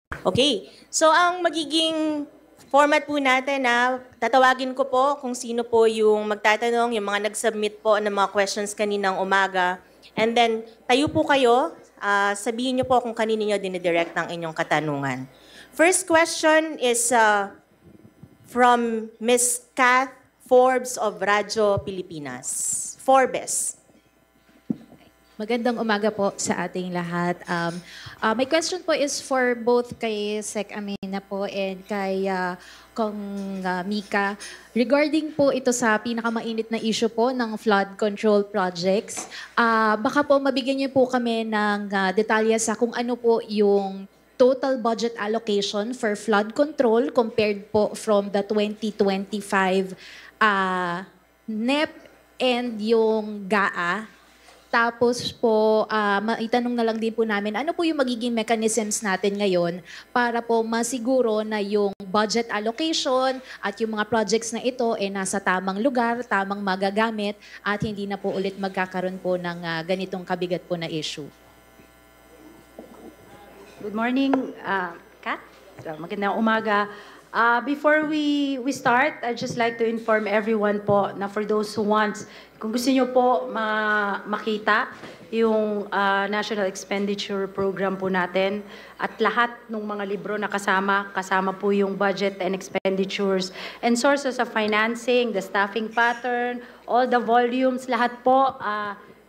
Okay. So ang magiging format po natin na tatawagin ko po kung sino po yung magtatanong, yung mga nag-submit po ng mga questions kaninang umaga. And then tayo po kayo, sabihin niyo po kung kanino niyo dinidirect ang inyong katanungan. First question is from Ms. Kath Forbes of Radyo Pilipinas. Forbes. Magandang umaga po sa ating lahat. My question po is for both kay Sec Amina po and kay Kong Mika. Regarding po ito sa pinakamainit na issue po ng flood control projects, baka po mabigyan niyo po kami ng detalye sa kung ano po yung total budget allocation for flood control compared po from the 2025 NEP and yung GAA. Tapos po, maitanong na lang din po namin, ano po yung magiging mechanisms natin ngayon para po masiguro na yung budget allocation at yung mga projects na ito nasa tamang lugar, tamang magagamit at hindi na po ulit magkakaroon po ng ganitong kabigat po na issue. Good morning, Kat. Magandang umaga. Before we start, I'd just like to inform everyone po na for those who want, kung gusto niyo po makita yung National Expenditure Program po natin at lahat ng mga libro na kasama po yung budget and expenditures and sources of financing, the staffing pattern, all the volumes, lahat po,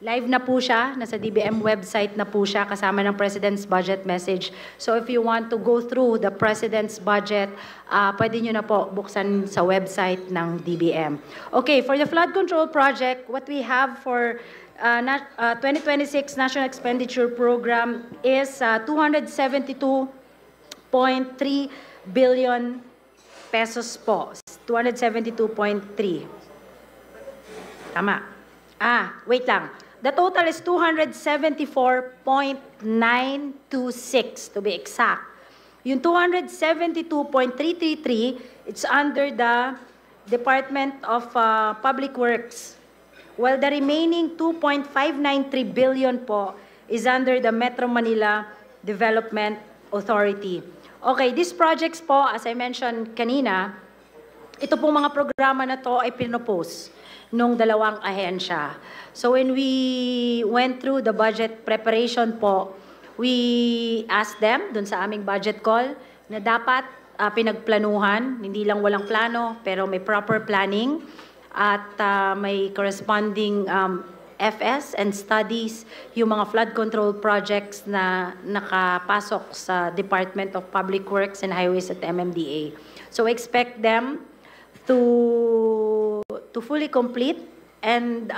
live na po siya, nasa DBM website na po siya, kasama ng President's Budget Message. So if you want to go through the President's Budget, pwede nyo na po buksan sa website ng DBM. Okay, for the flood control project, what we have for 2026 National Expenditure Program is 272.3 billion pesos po. 272.3. Tama. Wait lang. The total is 274.926 to be exact. Yung 272.333, it's under the Department of Public Works. While the remaining 2.593 billion po is under the Metro Manila Development Authority. Okay, these projects po, as I mentioned kanina, ito pong mga programa na to ay pinopose nung dalawang ahensya. So when we went through the budget preparation po, we asked them dun sa aming budget call na dapat pinagplanuhan, hindi lang walang plano, pero may proper planning at may corresponding FS and studies, yung mga flood control projects na nakapasok sa Department of Public Works and Highways at MMDA. So expect them to fully complete and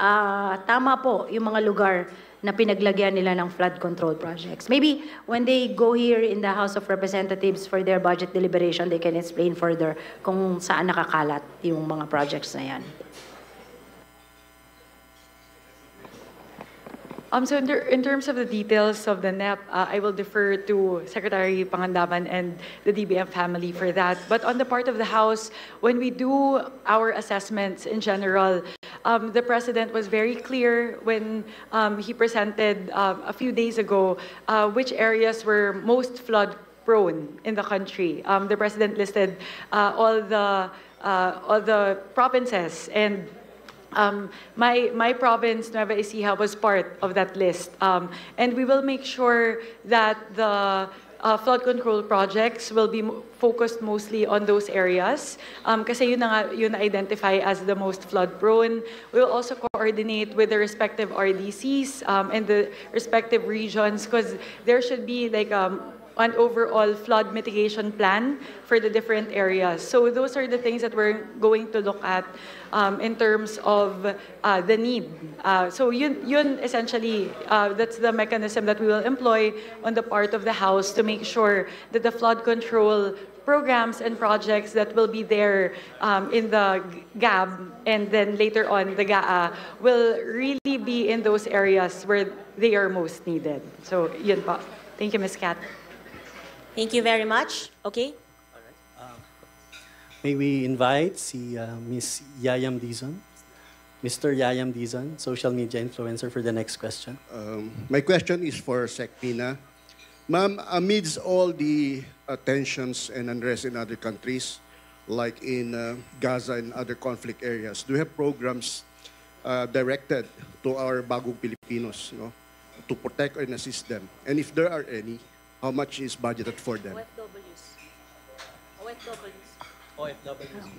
tama po yung mga lugar na pinaglagyan nila ng flood control projects. Maybe when they go here in the House of Representatives for their budget deliberation, they can explain further kung saan nakakalat yung mga projects na yan. So in terms of the details of the NEP, I will defer to Secretary Pangandaman and the DBM family for that. But on the part of the House, when we do our assessments in general, the President was very clear when he presented a few days ago which areas were most flood prone in the country. The President listed all the provinces, and my province, Nueva Ecija, was part of that list. And we will make sure that the flood control projects will be focused mostly on those areas. Kasi yun na identify as the most flood prone. We will also coordinate with the respective RDCs and the respective regions, because there should be like an overall flood mitigation plan for the different areas. So those are the things that we're going to look at in terms of the need. So yun essentially, that's the mechanism that we will employ on the part of the House to make sure that the flood control programs and projects that will be there in the GAB and then later on the GAA will really be in those areas where they are most needed. So yun pa. Thank you, Ms. Kat. Thank you very much. Okay. May we invite si Ms. Yayam Dizon, Mr. Yayam Dizon, social media influencer, for the next question. My question is for Sec Pina. Ma'am, amidst all the tensions and unrest in other countries, like in Gaza and other conflict areas, do you have programs directed to our bagong Filipinos, no, to protect and assist them? And if there are any, how much is budgeted for them?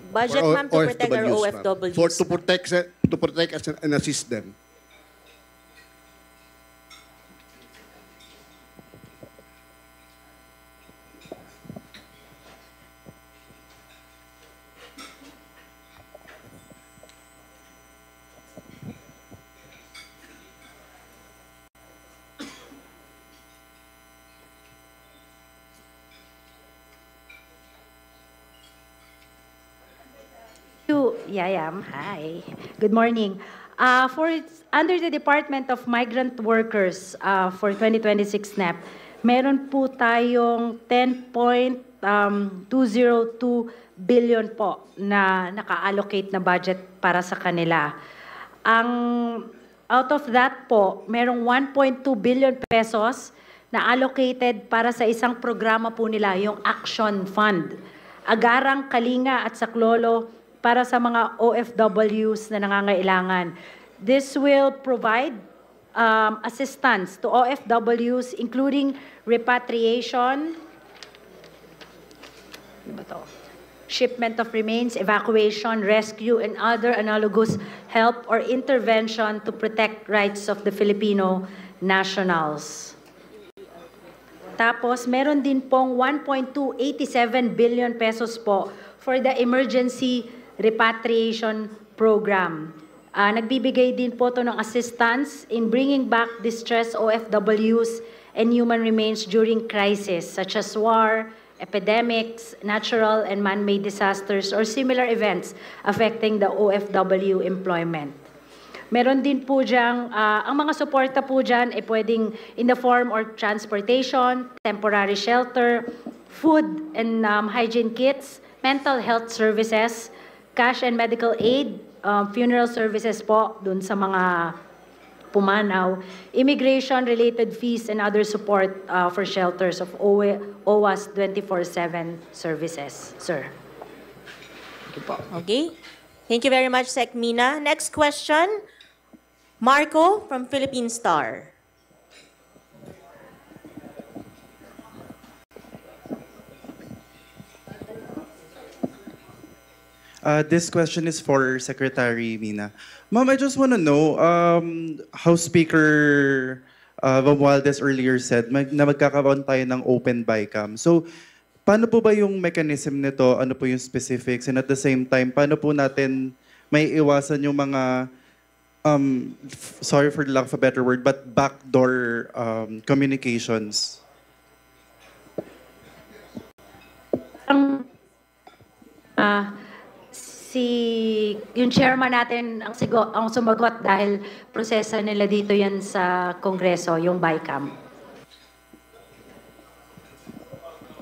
Budget, For ma'am, to protect our OFWs, ma'am. OFWs. To protect and assist them. Yayam, hi. Good morning. Under the Department of Migrant Workers for 2026 SNAP, meron po tayong 10.202 billion po na naka-allocate na budget para sa kanila. Out of that po, merong 1.2 billion pesos na allocated para sa isang programa po nila, yung Action Fund. Agarang, Kalinga at Saklolo para sa mga OFWs na nangangailangan. This will provide assistance to OFWs including repatriation, shipment of remains, evacuation, rescue, and other analogous help or intervention to protect rights of the Filipino nationals. Tapos, meron din pong 1.287 billion pesos po for the emergency repatriation program. Nagbibigay din po ito ng assistance in bringing back distressed OFWs and human remains during crisis such as war, epidemics, natural and man-made disasters, or similar events affecting the OFW employment. Meron din po diyang, ang mga suporta po dyan ay pwedeng in the form or transportation, temporary shelter, food and hygiene kits, mental health services, cash and medical aid, funeral services po dun sa mga pumanaw, immigration-related fees and other support for shelters of OWAS 24/7 services. Sir. Okay. Thank you very much, Sec Mina. Next question, Marco from Philippine Star. This question is for Secretary Mina. Ma'am, I just want to know how Speaker Romualdez earlier said na magkakaroon tayo ng open BICAM. So, paano po ba yung mechanism nito? Ano po yung specifics? And at the same time, paano po natin may iwasan yung mga, sorry for the lack of a better word, but backdoor communications? Yung chairman natin ang sumagot dahil proseso nila dito yan sa Kongreso, yung BICAM.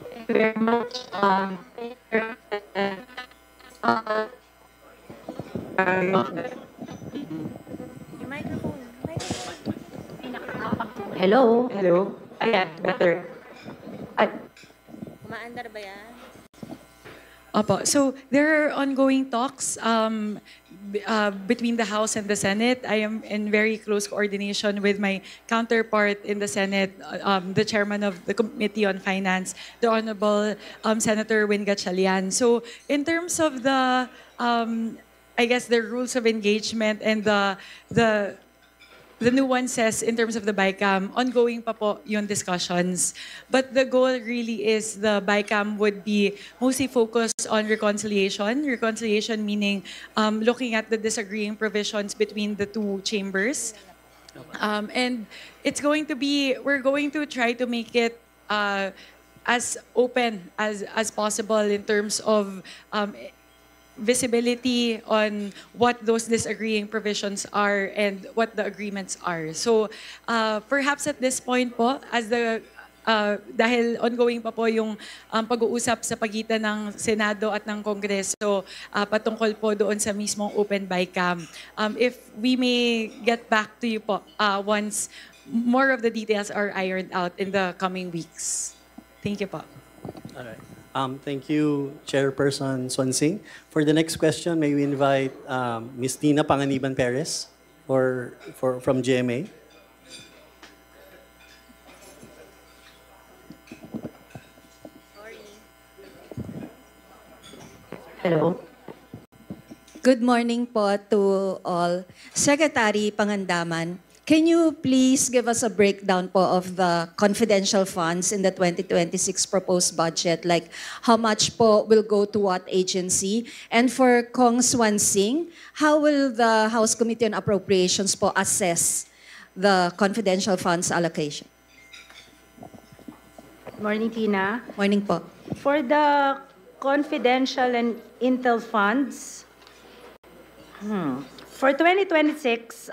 Thank you very much. Your microphone. Hello? Hello? Ayan, better. Umaandar ba yan? Opo. So there are ongoing talks between the House and the Senate. I am in very close coordination with my counterpart in the Senate, the chairman of the Committee on Finance, the Honorable Senator Win Gatchalian. So in terms of the, I guess, the rules of engagement and the nuances in terms of the BICAM, ongoing pa po yung discussions. But the goal really is the BICAM would be mostly focused on reconciliation. Reconciliation meaning looking at the disagreeing provisions between the two chambers. And it's going to be, we're going to try to make it as open as possible in terms of visibility on what those disagreeing provisions are and what the agreements are. So perhaps at this point po, as the dahil ongoing pa po yung pag-uusap sa pagitan ng Senado at ng Kongreso patungkol po doon sa mismong open BICAM. If we may get back to you po once more of the details are ironed out in the coming weeks. Thank you po. All right. Thank you, Chairperson Swansing. For the next question, may we invite Ms. Dina Panganiban Perez from GMA. Hello. Good morning po to all. Secretary Pangandaman, can you please give us a breakdown po of the confidential funds in the 2026 proposed budget? Like how much po will go to what agency? And for Kong Swansing, how will the House Committee on Appropriations po assess the confidential funds allocation? Morning, Tina. Morning po. For the confidential and intel funds, for 2026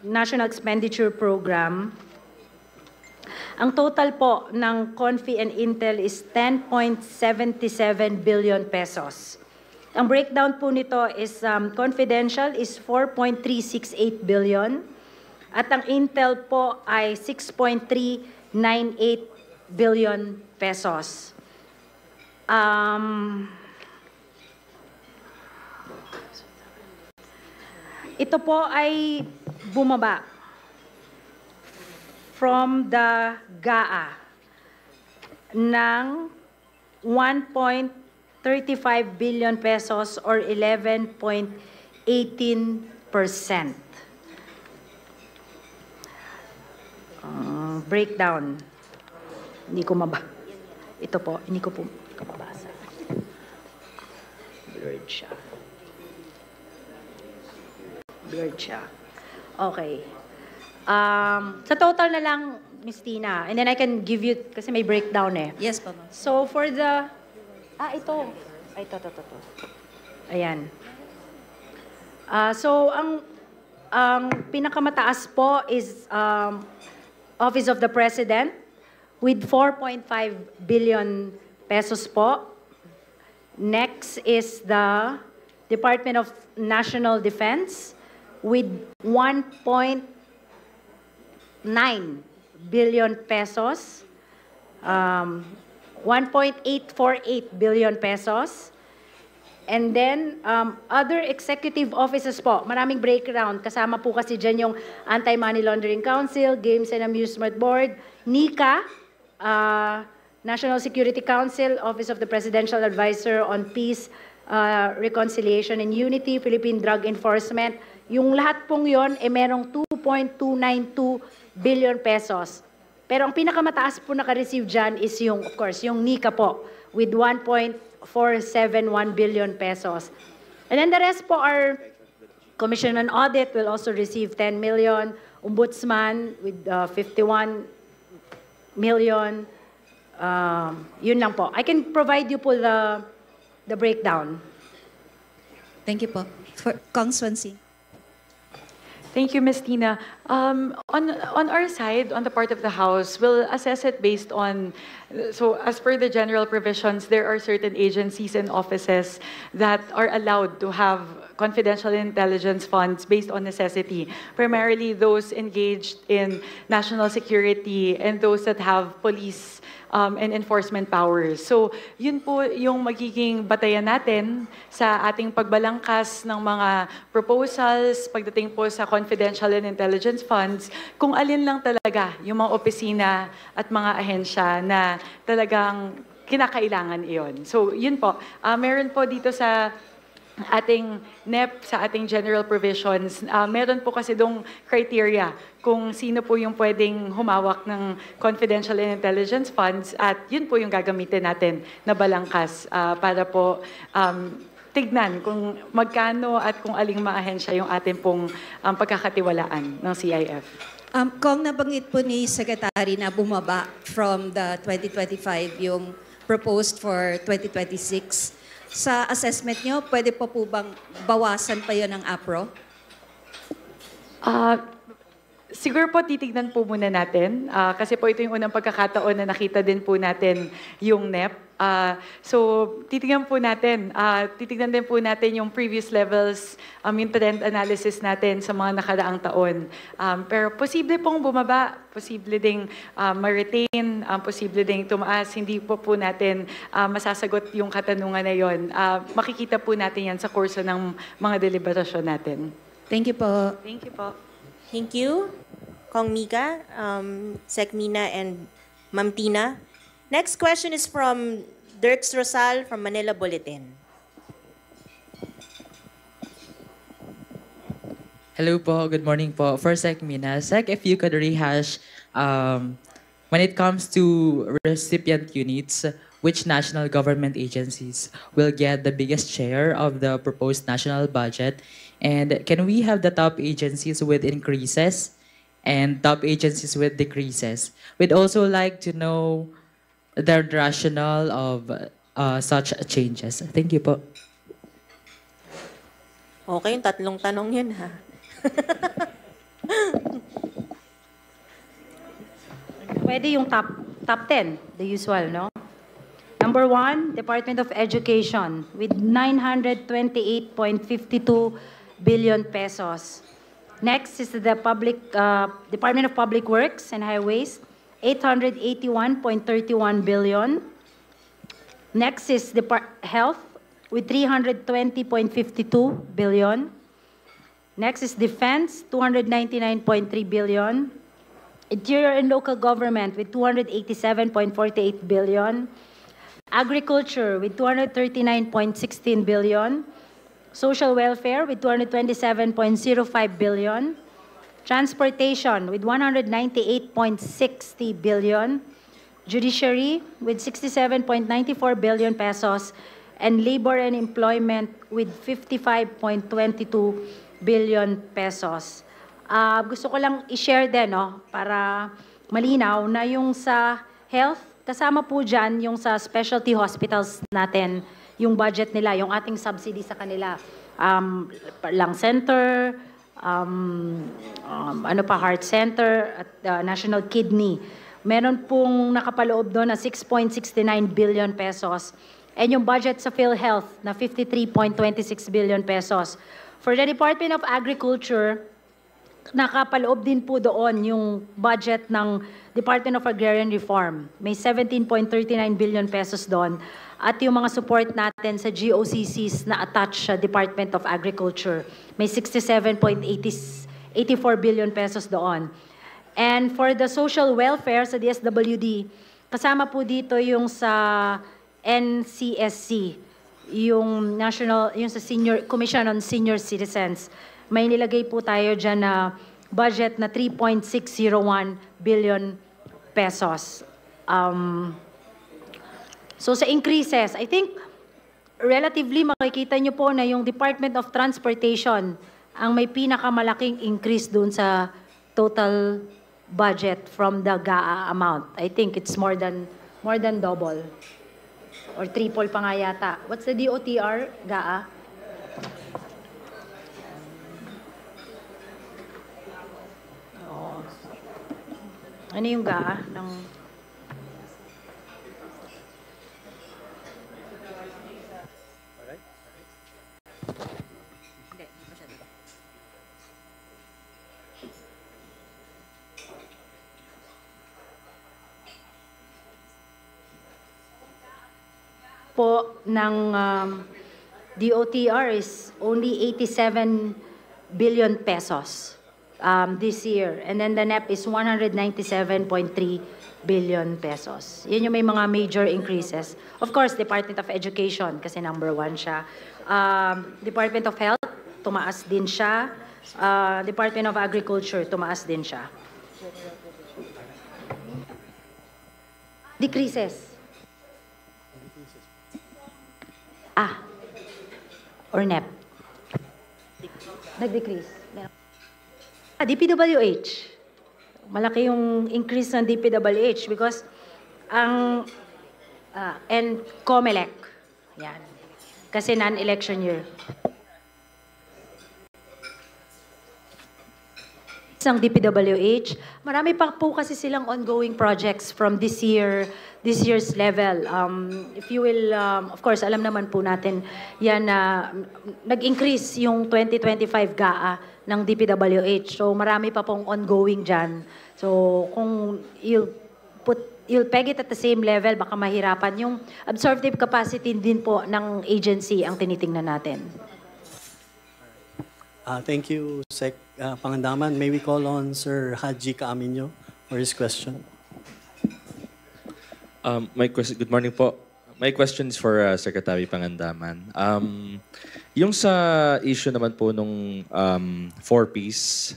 National Expenditure Program, ang total po ng Confi and Intel is 10.77 billion pesos. Ang breakdown po nito is confidential is 4.368 billion at ang Intel po ay 6.398 billion pesos. Ito po ay bumaba from the GAA ng 1.35 billion pesos or 11.18%. Breakdown. Hindi ko Ito po, hindi ko po mabasa. Blurred siya. Okay. Sa total na lang, Ms. Tina, and then I can give you, kasi may breakdown eh. Yes po, ma'am. So for the, ito. Ayan. So ang pinakamataas po is Office of the President with 4.5 billion pesos po. Next is the Department of National Defense with 1.9 billion pesos, 1.848 billion pesos. And then, other executive offices po, maraming breakdown. Kasama po kasi dyan yung Anti-Money Laundering Council, Games and Amusement Board, NICA, National Security Council, Office of the Presidential Advisor on Peace, Reconciliation and Unity, Philippine Drug Enforcement. Yung lahat pong yon merong 2.292 billion pesos. Pero ang pinakamataas po naka-receive dyan is yung, of course, yung NICA po with 1.471 billion pesos. And then the rest po are Commission on Audit will also receive 10 million, Ombudsman with 51 million. Yun lang po. I can provide you po the breakdown. Thank you po. For Kong Swansing. Thank you, Ms. Tina. On our side, on the part of the House, we'll assess it based on, so as per the general provisions, there are certain agencies and offices that are allowed to have confidential intelligence funds based on necessity, primarily those engaged in national security and those that have police and enforcement powers. So, yun po yung magiging batayan natin sa ating pagbalangkas ng mga proposals pagdating po sa confidential and intelligence funds, kung alin lang talaga yung mga opisina at mga ahensya na talagang kinakailangan iyon. So, yun po. Meron po dito sa ating NEP, sa ating general provisions, meron po kasi dong criteria kung sino po yung pwedeng humawak ng confidential and intelligence funds at yun po yung gagamitin natin na balangkas para po tignan kung magkano at kung aling maahensya yung ating pong pagkakatiwalaan ng CIF. Kung nabanggit po ni Secretary na bumaba from the 2025 yung proposed for 2026, sa assessment nyo, pwede pa po bang bawasan pa yun ng APRO? Siguro po titignan po muna natin kasi po ito yung unang pagkakataon na nakita din po natin yung NEP. So titignan din po natin yung previous levels, yung trend analysis natin sa mga nakaraang taon. Pero posible pong bumaba, posible ding ma-retain, posible ding tumaas. Hindi po natin masasagot yung katanungan na yon. Makikita po natin yan sa kurso ng mga deliberasyon natin. Thank you po. Thank you po. Thank you, Kong Mika, Sec Mina, and Ma'am Tina. Next question is from Dirks Rosal from Manila Bulletin. Hello po, good morning po. For Sec Mina, Sec, if you could rehash, when it comes to recipient units, which national government agencies will get the biggest share of the proposed national budget? And can we have the top agencies with increases and top agencies with decreases? We'd also like to know the rationale of such changes. Thank you po. Okay, yung tatlong tanong yun, ha? Pwede yung top 10, the usual, no? Number 1, Department of Education with 928.52 billion pesos. Next is the Department of Public Works and Highways, 881.31 billion. Next is Health with 320.52 billion. Next is Defense, 299.3 billion. Interior and Local Government with 287.48 billion. Agriculture with 239.16 billion. Social Welfare with 227.05 billion. Transportation with 198.60 billion. Judiciary with 67.94 billion pesos. And Labor and Employment with 55.22 billion pesos. Gusto ko lang i-share din, no, para malinaw na yung sa health, kasama po dyan yung sa specialty hospitals natin, yung budget nila, yung ating subsidy sa kanila. Lung center, heart center, at National Kidney. Meron pong nakapaloob doon na 6.69 billion pesos. And yung budget sa PhilHealth na 53.26 billion pesos. For the Department of Agriculture, nakapaloob din po doon yung budget ng Department of Agrarian Reform. May 17.39 billion pesos doon. At yung mga support natin sa GOCCs na attached sa Department of Agriculture, may 67.84 billion pesos doon. And for the social welfare sa DSWD, kasama po dito yung sa NCSC, yung sa Commission on Senior Citizens. May nilagay po tayo dyan na budget na 3.601 billion pesos. So sa increases, I think relatively makikita nyo po na yung Department of Transportation ang may pinakamalaking increase dun sa total budget from the GAA amount. I think it's more than double or triple pa nga yata. What's the DOTR, GAA? Ano yung GAA ng po ng DOTR is only 87 billion pesos this year. And then the NEP is 197.3 billion pesos. Yun yung may mga major increases. Of course, Department of Education, kasi number 1 siya. Department of Health, tumaas din siya. Department of Agriculture, tumaas din siya. Decreases. Or NEP? Nag-decrease. DPWH. Malaki yung increase ng DPWH because and COMELEC. Yan. Kasi non-election year. ng DPWH. Marami pa po kasi silang ongoing projects from this year's level. If you will, of course, alam naman po natin yan na nag-increase yung 2025 GAA ng DPWH. So marami pa pong ongoing dyan. So kung you'll peg it at the same level, baka mahirapan. Yung absorptive capacity din po ng agency ang tinitingnan natin. Thank you, Sec. Pangandaman, may we call on Sir Haji Kaaminyo for his question? Good morning po. My question is for Secretary Pangandaman. Yung sa issue naman po nung 4Ps,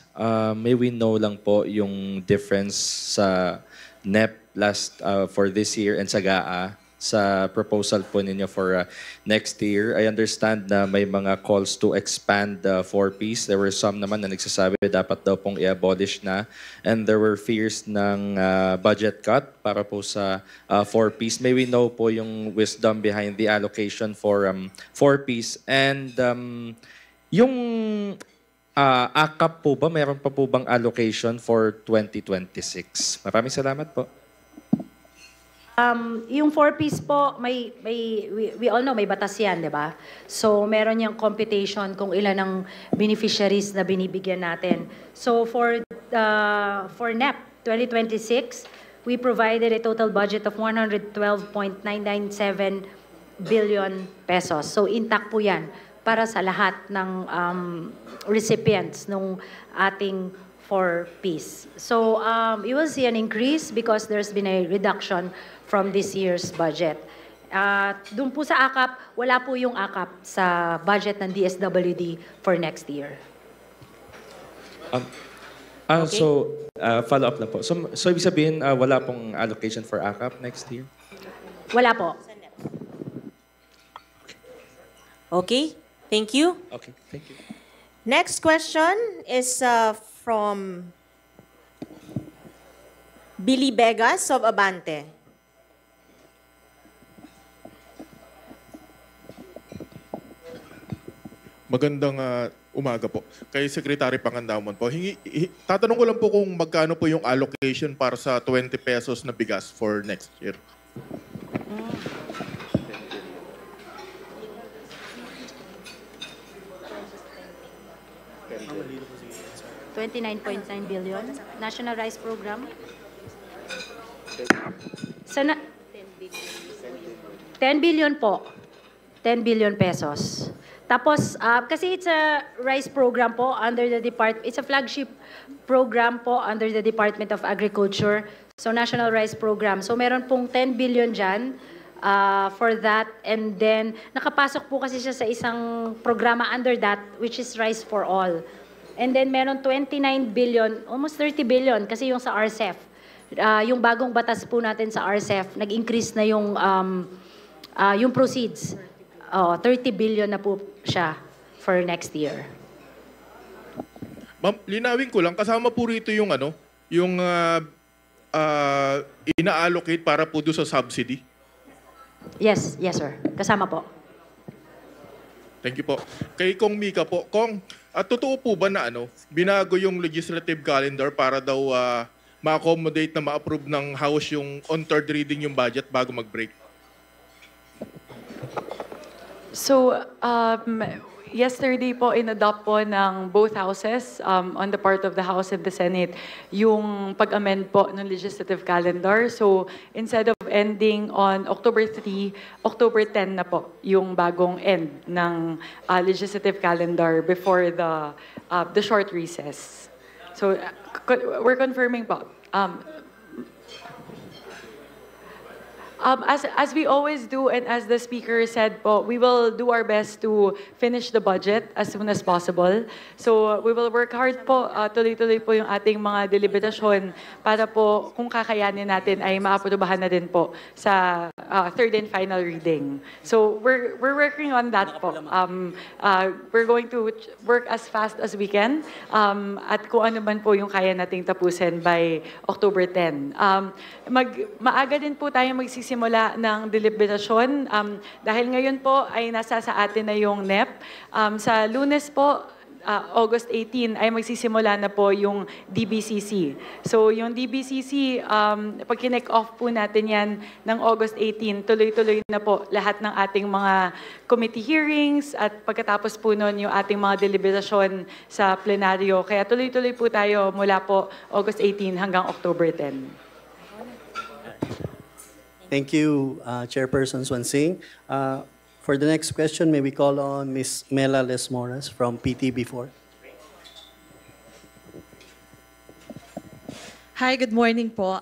may we know lang po yung difference sa NEP for this year and sa GAA sa proposal po ninyo for next year. I understand na may mga calls to expand the 4Ps. There were some naman na nagsasabi dapat daw pong i-abolish na. And there were fears ng budget cut para po sa 4Ps. May we know po yung wisdom behind the allocation for 4Ps. And yung AKAP po ba, mayroon pa po bang allocation for 2026? Maraming salamat po. Yung 4Ps po, we all know may batas yan, di ba? So, meron yung computation kung ilan ang beneficiaries na binibigyan natin. So, for NEP 2026, we provided a total budget of 112.997 billion pesos. So, intact po yan para sa lahat ng recipients ng ating 4Ps. So, you will see an increase because there's been a reduction from this year's budget. Doon po sa AKAP, wala po yung AKAP sa budget ng DSWD for next year. Okay. So, follow-up na po. So ibig sabihin, wala pong allocation for AKAP next year? Wala po. Okay, thank you. Okay, thank you. Next question is from Billy Vegas of Abante. Magandang umaga po. Kay Secretary Pangandaman po. Tatanong ko lang po kung magkano po yung allocation para sa 20 pesos na bigas for next year. $29.9 billion. National Rice Program. 10 billion po. 10 billion pesos. Tapos, kasi it's a rice program po under the department, it's a flagship program po under the Department of Agriculture. So, National Rice Program. So, meron pong 10 billion dyan for that. And then, nakapasok po kasi siya sa isang programa under that, which is Rice for All. And then, meron 29 billion, almost 30 billion, kasi yung sa RCEF. Yung bagong batas po natin sa RCEF, nag-increase na yung proceeds. 30 billion na po siya for next year. Ma'am, linawin ko lang, kasama po rito yung yung ina-allocate para po doon sa subsidy. Yes, sir. Kasama po. Thank you po. Kay Kong Mika po, Kong, totoo po ba na binago yung legislative calendar para daw ma-accommodate na ma-approve ng House yung on third reading yung budget bago mag-break? So, yesterday po, in-adopt po ng both houses, on the part of the House and the Senate, yung pag-amend po ng legislative calendar. So, instead of ending on October 3, October 10 na po yung bagong end ng legislative calendar before the short recess. So, we're confirming po. As we always do and as the Speaker said po, we will do our best to finish the budget as soon as possible. So we will work hard po, tuloy-tuloy po yung ating mga deliberasyon para po kung kakayanin natin ay maaprobahan na din po sa third and final reading. So we're working on that po. We're going to work as fast as we can at kung ano man po yung kaya nating tapusin by October 10. Maaga din po tayo magsisimula ng deliberasyon dahil ngayon po ay nasa sa atin na yung NEP. Sa Lunes po, August 18 ay magsisimula na po yung DBCC. So yung DBCC, pag kinek off po natin yan ng August 18, tuloy-tuloy na po lahat ng ating mga committee hearings at pagkatapos po nun yung ating mga deliberasyon sa plenaryo. Kaya tuloy-tuloy po tayo mula po August 18 hanggang October 10. Thank you, Chairperson Swansing. For the next question, may we call on Ms. Mela Lesmoras from PTB4. Hi, good morning po.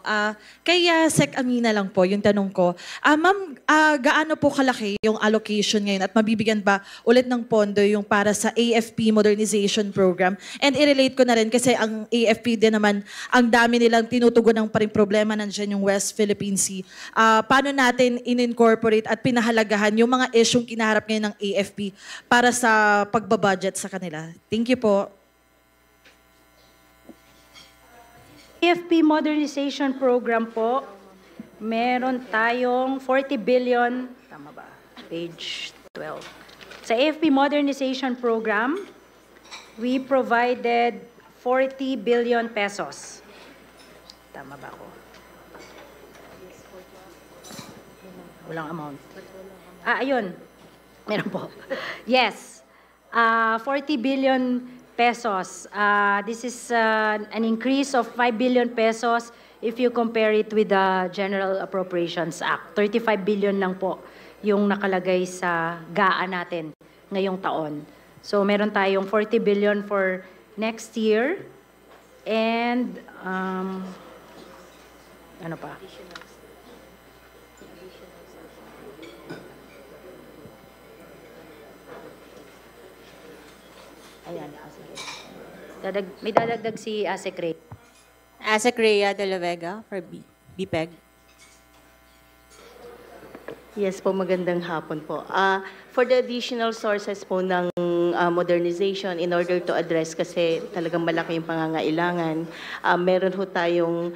Kaya Sec Amina lang po, yung tanong ko. Ma'am, gaano po kalaki yung allocation ngayon at mabibigyan ba ulit ng pondo yung para sa AFP Modernization Program? And i-relate ko na rin kasi ang AFP din naman, ang dami nilang tinutugunan pa rin problema, nandiyan yung West Philippine Sea. Paano natin in-incorporate at pinahalagahan yung mga isyong kinaharap ngayon ng AFP para sa pagbabudget sa kanila? Thank you po. AFP Modernization Program po, meron tayong 40 billion, tama ba? Page 12. Sa AFP Modernization Program, we provided 40 billion pesos. Tama ba ako? Walang amount. Ayun. Meron po. Yes. 40 billion pesos. This is an increase of 5 billion pesos if you compare it with the General Appropriations Act. 35 billion lang po yung nakalagay sa GAA natin ngayong taon. So meron tayong 40 billion for next year and ano pa? Ayan, may dadagdag si Asec Rhea. Asec Rhea de la Vega for BPEG. Yes po, magandang hapon po. For the additional sources po ng modernization in order to address kasi talagang malaki yung pangangailangan, meron ho tayong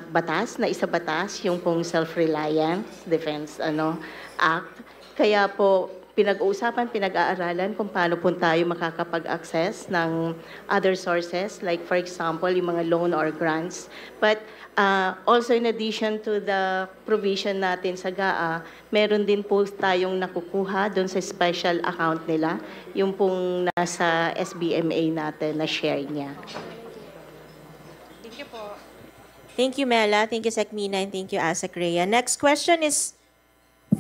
batas na isa batas, yung pong Self-Reliance Defense Act. Kaya po, pinag-uusapan, pinag-aaralan kung paano po tayo makakapag-access ng other sources, like for example, yung mga loan or grants. But also in addition to the provision natin sa GAA, meron din po tayong nakukuha doon sa special account nila, yung pong nasa SBMA natin na share niya. Thank you po. Thank you, Mela. Thank you, Sec Mina, and thank you, Asec Rhea. Next question is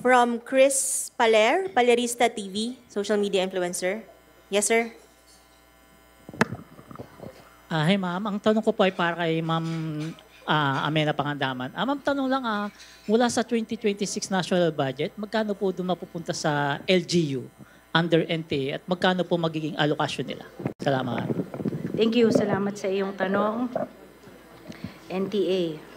from Chris Paler, Palerista TV, social media influencer. Yes, sir. Hi, ma'am. Ang tanong ko po ay para kay Ma'am Amena Pangandaman. Ma'am, tanong lang, mula sa 2026 national budget, magkano po doon mapupunta sa LGU under NTA at magkano po magiging allocation nila? Salamat. Thank you. Salamat sa iyong tanong. NTA.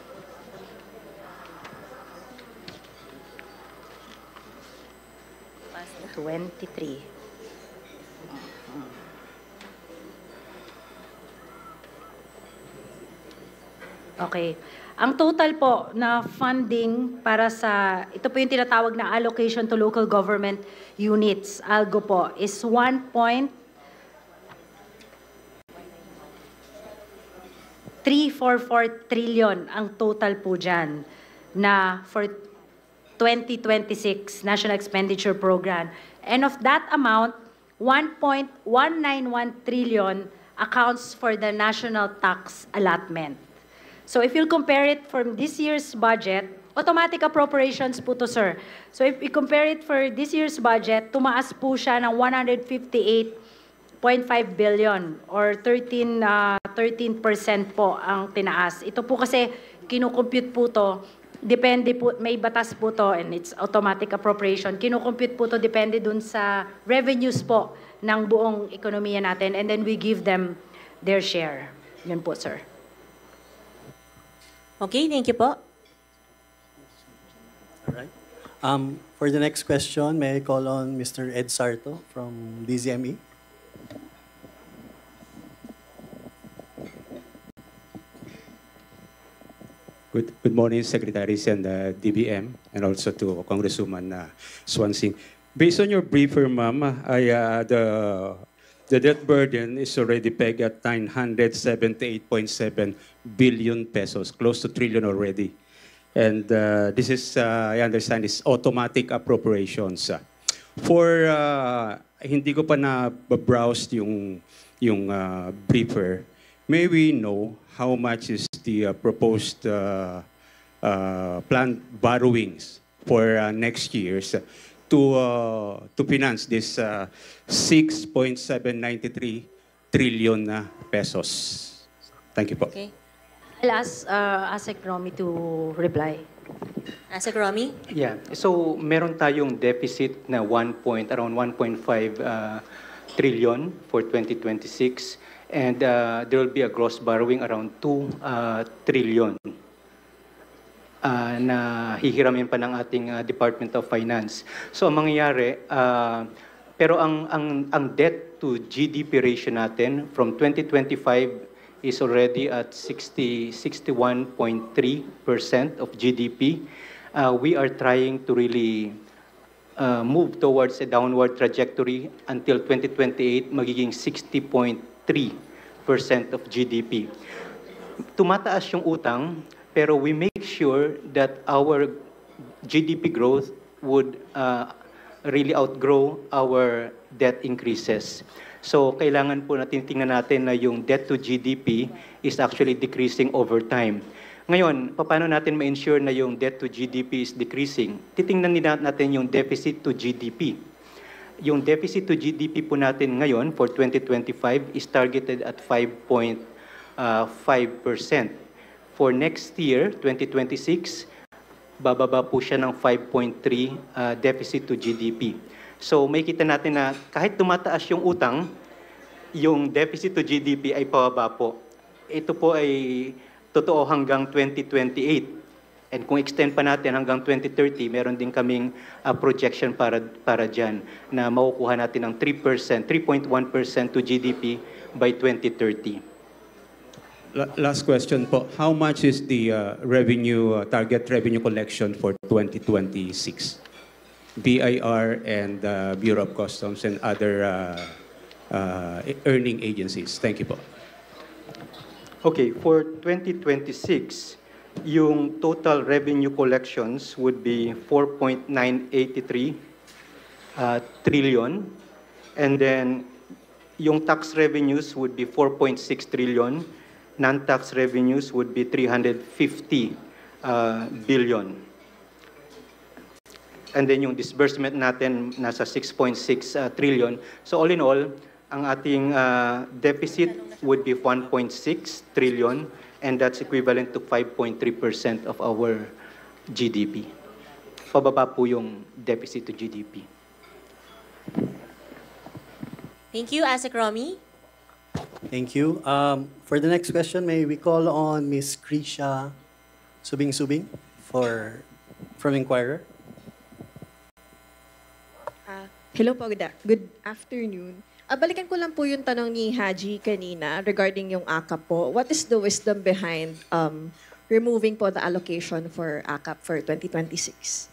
$23. Okay. Ang total po na funding para sa, ito po yung tinatawag na allocation to local government units, ALGO po, is 1.344 trillion ang total po dyan na for 2026 National Expenditure Program. And of that amount, 1.191 trillion accounts for the national tax allotment. So if you'll compare it from this year's budget, automatic appropriations po to, sir. So if we compare it for this year's budget, tumaas po siya ng 158.5 billion or 13% po ang tinaas. Ito po kasi kinukompute po to, depende po, may batas po to and it's automatic appropriation. Kinukompute po to, depende dun sa revenues po ng buong ekonomiya natin and then we give them their share. Yun po, sir. Okay, thank you po. All right. For the next question, may I call on Mr. Ed Sarto from DZME? Good morning, Secretaries and DBM, and also to Congresswoman Swansing. Based on your briefer, ma'am, The debt burden is already pegged at 978.7 billion pesos, close to trillion already. And this is, I understand, is automatic appropriations. Hindi ko pa na-browse yung briefer. May we know how much is the proposed planned borrowings for next year's to finance this 6.793 trillion pesos? Thank you po. Okay. I'll ask ASEC Romy to reply. ASEC Romy? Yeah. So, meron tayong deficit na around 1.5 trillion for 2026. And there will be a gross borrowing around 2 trillion na hihiramin pa ng ating Department of Finance. So, ang mangyayari, pero ang debt to GDP ratio natin from 2025 is already at 61.3% of GDP. We are trying to really move towards a downward trajectory until 2028, magiging 60.3% of GDP. Tumataas yung utang, pero we make sure that our GDP growth would really outgrow our debt increases. So, kailangan po natin tingnan natin na yung debt to GDP is actually decreasing over time. Ngayon, paano natin ma-ensure na yung debt to GDP is decreasing? Titingnan natin yung deficit to GDP. Yung deficit to GDP po natin ngayon for 2025 is targeted at 5.5%. For next year, 2026, bababa po siya ng 5.3 deficit to GDP. So may kita natin na kahit tumataas yung utang, yung deficit to GDP ay pababa po. Ito po ay totoo hanggang 2028. And kung extend pa natin hanggang 2030, meron din kaming projection para dyan na makukuha natin ng 3%, 3.1% to GDP by 2030. Last question po. How much is the target revenue collection for 2026? BIR and Bureau of Customs and other earning agencies. Thank you po. Okay, for 2026, yung total revenue collections would be 4.983 trillion. And then yung tax revenues would be 4.6 trillion. Non-tax revenues would be 350 billion. And then yung disbursement natin nasa 6.6 trillion. So all in all, ang ating deficit would be 1.6 trillion and that's equivalent to 5.3% of our GDP. Pababa po yung deficit to GDP. Thank you, ASEC Romy. Thank you. For the next question, may we call on Ms. Krisha Subing from Inquirer? Hello po, good afternoon. Balikan ko lang po yung tanong ni Haji kanina regarding yung AKAP po. What is the wisdom behind removing po the allocation for AKAP for 2026?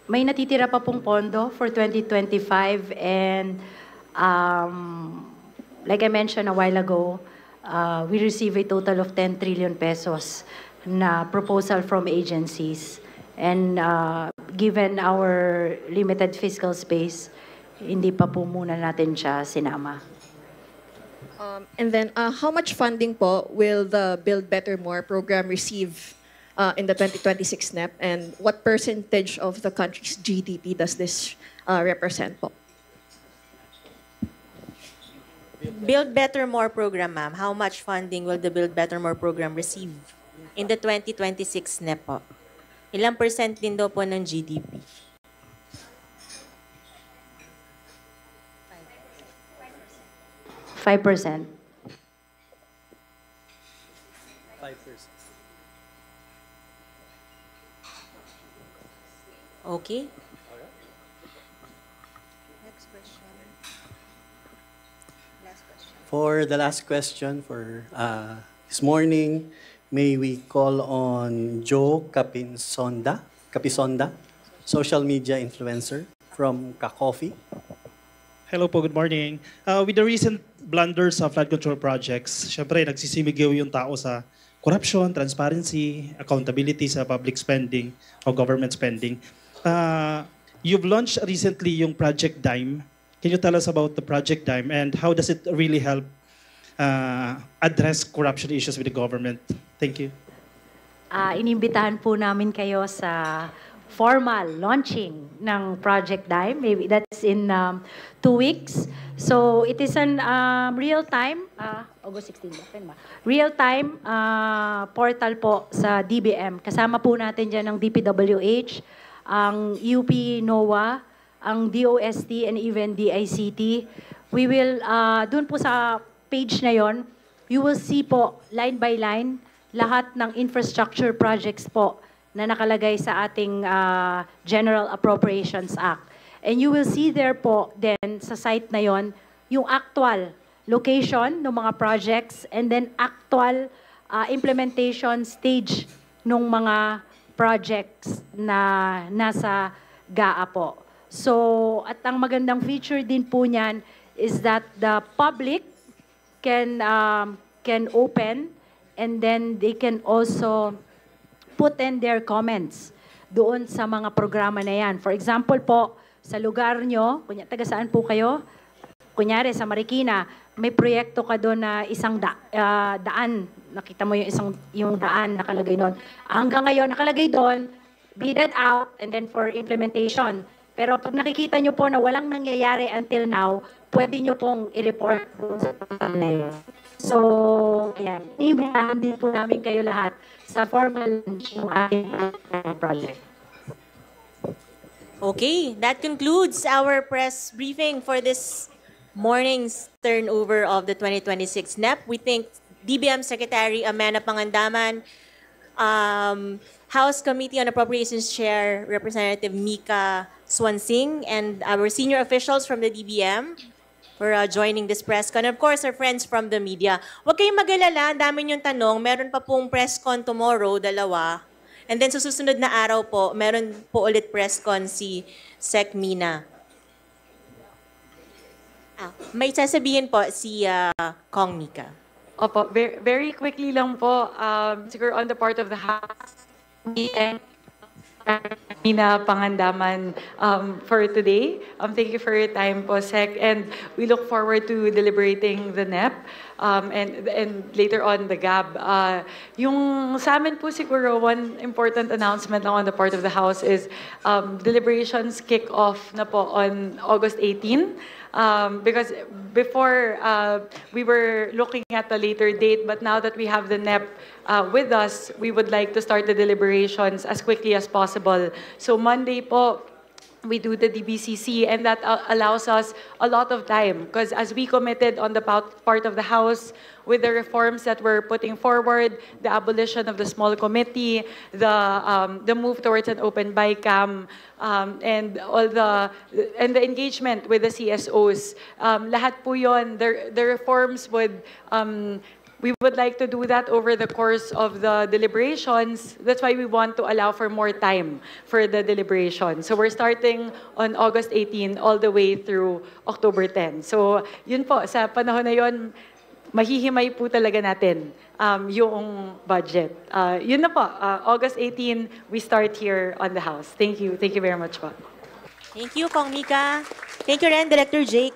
May natitira pa pong pondo for 2025 and like I mentioned a while ago, we receive a total of 10 trillion pesos na proposal from agencies. And given our limited fiscal space, hindi pa po muna natin siya sinama. And then, how much funding po will the Build Better More program receive in the 2026 NEP? And what percentage of the country's GDP does this represent po? Build Better More program, ma'am. How much funding will the Build Better More program receive in the 2026 NEP po? Ilang percent din daw po ng GDP? 5%. 5%. Okay. For the last question for this morning, may we call on Joe Capisonda, social media influencer from Kakofi. Hello po, good morning. With the recent blunders of flood control projects, syempre nagsisimigaw yung tao sa corruption, transparency, accountability sa public spending o government spending. You've launched recently yung Project Dime. Can you tell us about the Project Dime and how does it really help address corruption issues with the government? Thank you. Inimbitahan po namin kayo sa formal launching ng Project Dime. Maybe that's in 2 weeks. So it is an real-time, August 16 ba? Real-time portal po sa DBM. Kasama po natin dyan ang DPWH, ang UP NOAA, ang DOST, and even DICT. We will, dun po sa page na yon, you will see po line by line lahat ng infrastructure projects po na nakalagay sa ating General Appropriations Act. And you will see there po then sa site na yon yung actual location ng mga projects and then actual implementation stage ng mga projects na nasa GAA po. So, at ang magandang feature din po niyan is that the public can open and then they can also put in their comments doon sa mga programa na yan. For example po, sa lugar nyo, taga saan po kayo? Kunyari sa Marikina, may proyekto ka doon na isang daan. Nakita mo yung daan nakalagay doon. Hanggang ngayon, nakalagay doon, bidded out, and then for implementation. Pero pag nakikita nyo po na walang nangyayari until now, pwede nyo pong i-report doon sa portal na yun. So, ayan. Iimbitahan din po namin kayo lahat sa formal launch ng ating project. Okay, that concludes our press briefing for this morning's turnover of the 2026 NEP. We thank DBM Secretary Amenah Pangandaman, House Committee on Appropriations Chair Representative Mika Swansing, and our senior officials from the DBM for joining this press con. And of course, our friends from the media. Huwag kayong mag-alala, ang dami niyong tanong. Meron pa pong press con tomorrow, 2. And then sa susunod na araw po, meron po ulit press con si Sec Mina. May sasabihin po si Kong Mika. Opo, very quickly lang po, siguro on the part of the House, Mina Pangandaman for today. Thank you for your time po, Sec. And we look forward to deliberating the NEP and later on the GAB. Yung sa amin po siguro, one important announcement lang on the part of the House is deliberations kick off na po on August 18. Because before we were looking at a later date, but now that we have the NEP with us, we would like to start the deliberations as quickly as possible. So Monday po, we do the DBCC, and that allows us a lot of time because as we committed on the part of the House with the reforms that we're putting forward, the abolition of the small committee, the move towards an open BICAM, and the engagement with the CSOs, lahat po yon, the reforms would we would like to do that over the course of the deliberations. That's why we want to allow for more time for the deliberation. So we're starting on August 18 all the way through October 10. So yun po, sa panahon na yun, mahihimay po talaga natin yung budget. Yun na po, August 18, we start here on the House. Thank you. Thank you very much po. Thank you, Kong Mika. Thank you rin, Director Jake.